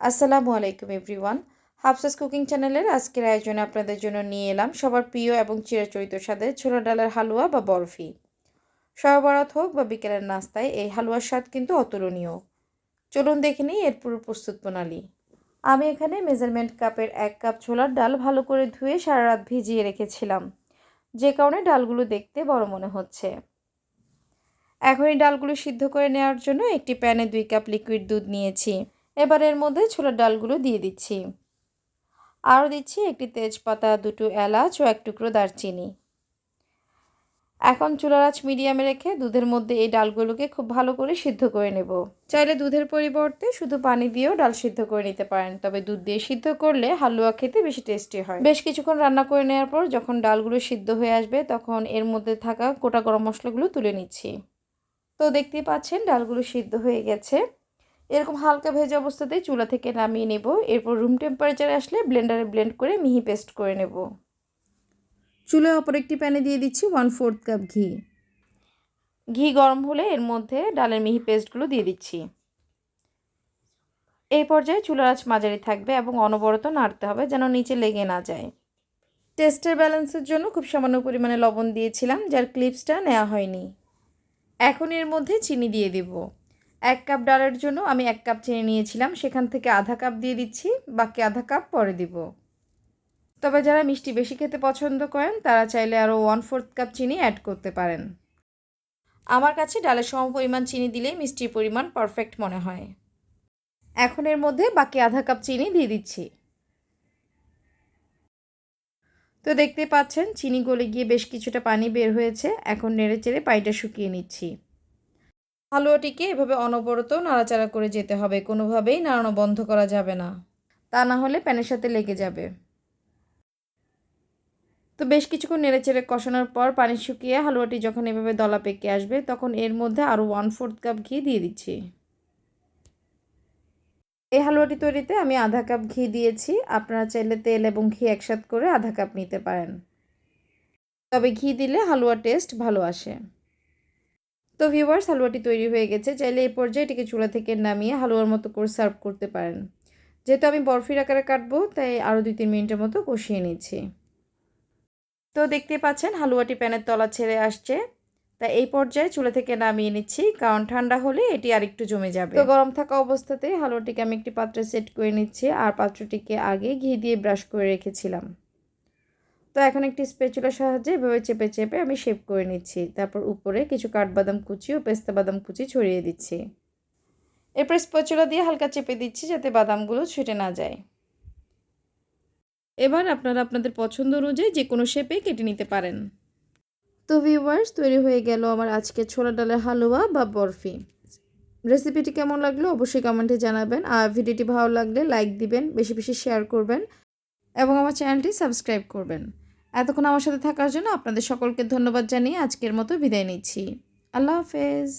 আসসালামু আলাইকুম everyone. হাফসাস cooking চ্যানেলের আজকের আয়োজনে আপনাদের জন্য নিয়ে এলাম সবার প্রিয় এবং চিরাচরিত স্বাদের ছোলা ডালের হালুয়া বা বরফি। সবে বরাত হোক বা বিকেলের নাস্তায় এই হালুয়ার স্বাদ কিন্তু অতুলনীয়। চলুন দেখে নিই এর পুরো প্রস্তুত প্রণালী। আমি এখানে মেজারমেন্ট কাপের 1 কাপ ছোলার ডাল ভালো করে ধুয়ে সারা রাত ভিজিয়ে রেখেছিলাম, যে কারণে ডালগুলো দেখতে বড় মনে হচ্ছে। এখন এই ডালগুলো সিদ্ধ করে নেওয়ার জন্য একটি প্যানে 2 কাপ লিকুইড দুধ নিয়েছি। এবার এর মধ্যে ছোলার ডালগুলো দিয়ে দিচ্ছি। আরও দিচ্ছি একটি তেজপাতা, 2টো এলাচ ও 1 টুকরো দারচিনি। এখন চুলার আঁচ মিডিয়ামে রেখে দুধের মধ্যে এই ডালগুলোকে খুব ভালো করে সিদ্ধ করে নেব। চাইলে দুধের পরিবর্তে শুধু পানি দিয়েও ডাল সিদ্ধ করে নিতে পারেন, তবে দুধ দিয়ে সিদ্ধ করলে হালুয়া খেতে বেশি টেস্টি হয়। বেশ কিছুক্ষণ রান্না করে নেওয়ার পর যখন ডালগুলো সিদ্ধ হয়ে আসবে তখন এর মধ্যে থাকা গোটা গরম মশলাগুলো তুলে নিচ্ছি। তো দেখতেই পাচ্ছেন ডালগুলো সিদ্ধ হয়ে গেছে। এরকম হালকা ভেজে অবস্থাতেই চুলা থেকে নামিয়ে নেব। এরপর রুম টেম্পারেচারে আসলে ব্লেন্ডারে ব্লেন্ড করে মিহি পেস্ট করে নেব। চুলায় অপর একটি প্যানে দিয়ে দিচ্ছি 1/4 কাপ ঘি। ঘি গরম হলে এর মধ্যে ডালের মিহি পেস্টগুলো দিয়ে দিচ্ছি। এই পর্যায়ে চুলার আঁচ মাঝারি থাকবে এবং অনবরত নাড়তে হবে যেন নিচে লেগে না যায়। টেস্টের ব্যালেন্সের জন্য খুব সামান্য পরিমাণে লবণ দিয়েছিলাম, যার ক্লিপসটা নেওয়া হয়নি। এখন এর মধ্যে চিনি দিয়ে দিব। 1 কাপ ডালের জন্য আমি 1 কাপ চিনি নিয়েছিলাম, সেখান থেকে আধা কাপ দিয়ে দিচ্ছি, বাকি আধা কাপ পরে দিব। তবে যারা মিষ্টি বেশি খেতে পছন্দ করেন তারা চাইলে আরও 1/4 কাপ চিনি অ্যাড করতে পারেন। আমার কাছে ডালের সমপরিমাণ চিনি দিলেই মিষ্টির পরিমাণ পারফেক্ট মনে হয়। এখন এর মধ্যে বাকি আধা কাপ চিনি দিয়ে দিচ্ছি। তো দেখতে পাচ্ছেন চিনি গলে গিয়ে বেশ কিছুটা পানি বের হয়েছে। এখন নেড়েচেড়ে পানিটা শুকিয়ে নিচ্ছি। হালুয়াটিকে এভাবে অনবরত নাড়াচাড়া করে যেতে হবে, কোনোভাবেই নাড়ানো বন্ধ করা যাবে না, তা না হলে প্যানের সাথে লেগে যাবে। তো বেশ কিছুক্ষণ নেড়েচেড়ে কষানোর পর পানি শুকিয়ে হালুয়াটি যখন এভাবে দলা পেকে আসবে তখন এর মধ্যে আরও 1/4 কাপ ঘি দিয়ে দিচ্ছি। এই হালুয়াটি তৈরিতে আমি আধা কাপ ঘি দিয়েছি। আপনারা চাইলে তেল এবং ঘি একসাথে করে আধা কাপ নিতে পারেন, তবে ঘি দিলে হালুয়ার টেস্ট ভালো আসে। তো ভিউয়ার্স, হালুয়াটি তৈরি হয়ে গেছে। চাইলে এই পর্যায়ে এটিকে চুলা থেকে নামিয়ে হালুয়ার মতো করে সার্ভ করতে পারেন। যেহেতু আমি বরফির আকারে কাটবো তাই আরও 2-3 মিনিটের মতো কষিয়ে নিচ্ছি। তো দেখতে পাচ্ছেন হালুয়াটি প্যানের তলা ছেড়ে আসছে। তাই এই পর্যায়ে চুলা থেকে নামিয়ে নিচ্ছি, কারণ ঠান্ডা হলে এটি আরেকটু জমে যাবে। তো গরম থাকা অবস্থাতেই হালুয়াটিকে আমি একটি পাত্রে সেট করে নিচ্ছি, আর পাত্রটিকে আগে ঘি দিয়ে ব্রাশ করে রেখেছিলাম। তো এখন একটি স্প্যাচুলার সাহায্যে এভাবে চেপে চেপে আমি শেপ করে নিচ্ছি। তারপর উপরে কিছু কাঠবাদাম কুচি ও পেস্তা বাদাম কুচি ছড়িয়ে দিচ্ছি। এরপর স্প্যাচুলা দিয়ে হালকা চেপে দিচ্ছি যাতে বাদামগুলো ছুটে না যায়। এবার আপনারা আপনাদের পছন্দ অনুযায়ী যে কোনো শেপে কেটে নিতে পারেন। তো ভিউয়ার্স, তৈরি হয়ে গেল আমার আজকে ছোলা ডালের হালুয়া বা বরফি। রেসিপিটি কেমন লাগলো অবশ্যই কমেন্টে জানাবেন, আর ভিডিওটি ভালো লাগলে লাইক দিবেন, বেশি বেশি শেয়ার করবেন এবং আমার চ্যানেলটি সাবস্ক্রাইব করবেন। এতক্ষণ আমার সাথে থাকার জন্য আপনাদের সকলকে ধন্যবাদ জানিয়ে আজকের মতো বিদায় নিচ্ছি। আল্লাহ হাফেজ।